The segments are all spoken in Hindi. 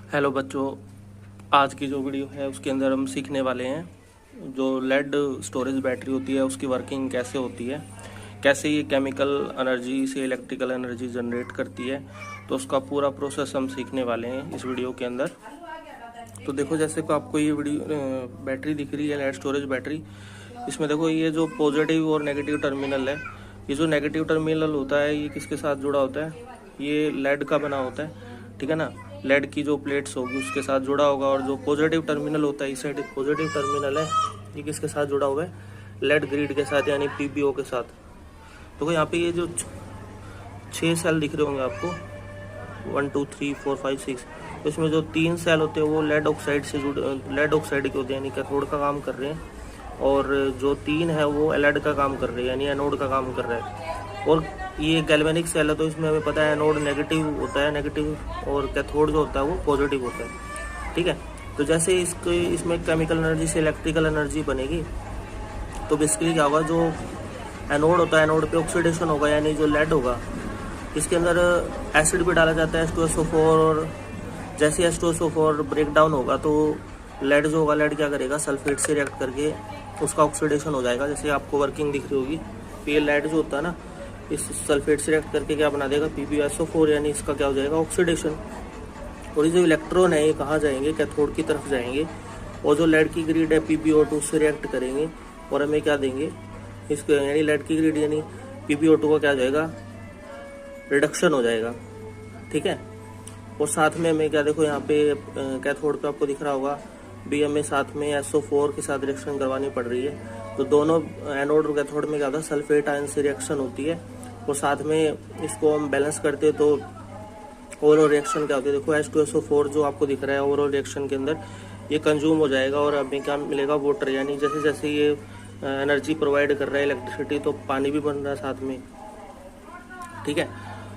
हेलो बच्चों, आज की जो वीडियो है उसके अंदर हम सीखने वाले हैं जो लेड स्टोरेज बैटरी होती है उसकी वर्किंग कैसे होती है, कैसे ये केमिकल एनर्जी से इलेक्ट्रिकल एनर्जी जनरेट करती है। तो उसका पूरा प्रोसेस हम सीखने वाले हैं इस वीडियो के अंदर। तो देखो, जैसे को आपको ये वीडियो बैटरी दिख रही है, लेड स्टोरेज बैटरी। इसमें देखो ये जो पॉजिटिव और नेगेटिव टर्मिनल है, ये जो नेगेटिव टर्मिनल होता है ये किसके साथ जुड़ा होता है, ये लेड का बना होता है, ठीक है ना। लेड की जो प्लेट्स होगी उसके साथ जुड़ा होगा। और जो पॉजिटिव टर्मिनल होता है, इस साइड पॉजिटिव टर्मिनल है, ये किसके साथ जुड़ा हुआ है, लेड ग्रिड के साथ, यानी पीबीओ के साथ। तो यहाँ पे ये जो 6 सेल दिख रहे होंगे आपको, 1 2 3 4 5 6, तो इसमें जो 3 सेल होते हैं वो लेड ऑक्साइड से लेड ऑक्साइड के होते हैं, यानी कैथोड का काम कर रहे हैं। और जो 3 है वो एलईडी का काम कर रहे हैं, यानी एनोड का काम कर रहा है। और ये गैल्वेनिक सेल है, तो इसमें हमें पता है एनोड नेगेटिव होता है, नेगेटिव, और कैथोड जो होता है वो पॉजिटिव होता है, ठीक है। तो जैसे इसमें केमिकल एनर्जी से इलेक्ट्रिकल एनर्जी बनेगी, तो बेसिकली क्या होगा, जो एनोड होता है एनोड पे ऑक्सीडेशन होगा, यानी जो लेड होगा इसके अंदर एसिड भी डाला जाता है H2SO4, और जैसे H2SO4 ब्रेक डाउन होगा तो लेड जो होगा, लेड क्या करेगा, सल्फेट से रिएक्ट करके उसका ऑक्सीडेशन हो जाएगा। जैसे आपको वर्किंग दिख रही होगी, ये लेड जो होता है ना, इस सल्फेट से रिएक्ट करके क्या बना देगा, PbSO4, यानी इसका क्या हो जाएगा, ऑक्सीडेशन। और ये जो इलेक्ट्रॉन है ये कहाँ जाएंगे, कैथोड की तरफ जाएंगे, और जो लेड की ग्रिड है PbO2 उससे रिएक्ट करेंगे और हमें क्या देंगे, इसको, यानी लेड की ग्रिड यानी PbO2 का क्या हो जाएगा, रिडक्शन हो जाएगा, ठीक है। और साथ में हमें क्या, देखो यहाँ पे कैथोड पे आपको दिख रहा होगा भी, हमें साथ में SO4 के साथ रिएक्शन करवानी पड़ रही है। तो दोनों एनोड और कैथोड में क्या होता है, सल्फेट आयन से रिएक्शन होती है, और साथ में इसको हम बैलेंस करते हैं तो ओवरऑल रिएक्शन क्या होती है। देखो H2SO4 जो आपको दिख रहा है ओवरऑल रिएक्शन के अंदर, ये कंज्यूम हो जाएगा और हमें क्या मिलेगा, वाटर। यानी जैसे जैसे ये एनर्जी प्रोवाइड कर रहा है इलेक्ट्रिसिटी, तो पानी भी बन रहा है साथ में, ठीक है।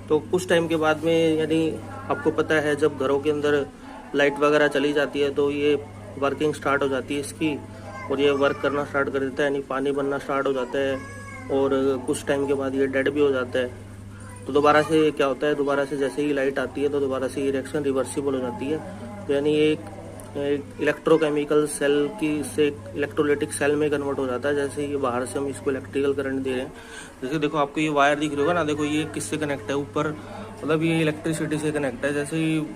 तो कुछ टाइम के बाद में, यानी आपको पता है जब घरों के अंदर लाइट वगैरह चली जाती है तो ये वर्किंग स्टार्ट हो जाती है इसकी, और ये वर्क करना स्टार्ट कर देता है, यानी पानी बनना स्टार्ट हो जाता है, और कुछ टाइम के बाद ये डेड भी हो जाता है। तो दोबारा से क्या होता है, दोबारा से जैसे ही लाइट आती है तो दोबारा से ये रिएक्शन रिवर्सिबल हो जाती है। तो यानी ये एक इलेक्ट्रोकेमिकल सेल की से इलेक्ट्रोलाइटिक सेल में कन्वर्ट हो जाता है। जैसे ये बाहर से हम इसको इलेक्ट्रिकल करंट दे रहे हैं, जैसे देखो आपको ये वायर दिख रही होगा ना, देखो ये किससे कनेक्ट है, ऊपर मतलब ये इलेक्ट्रिसिटी से कनेक्ट है। जैसे ही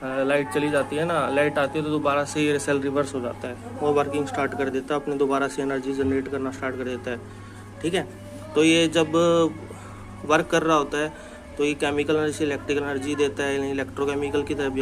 लाइट चली जाती है ना, लाइट आती है तो दोबारा से ये सेल रिवर्स हो जाता है, वो वर्किंग स्टार्ट कर देता है, अपने दोबारा से एनर्जी जनरेट करना स्टार्ट कर देता है, ठीक है। तो ये जब वर्क कर रहा होता है तो ये केमिकल एनर्जी से इलेक्ट्रिकल एनर्जी देता है, इलेक्ट्रोकेमिकल की तरफ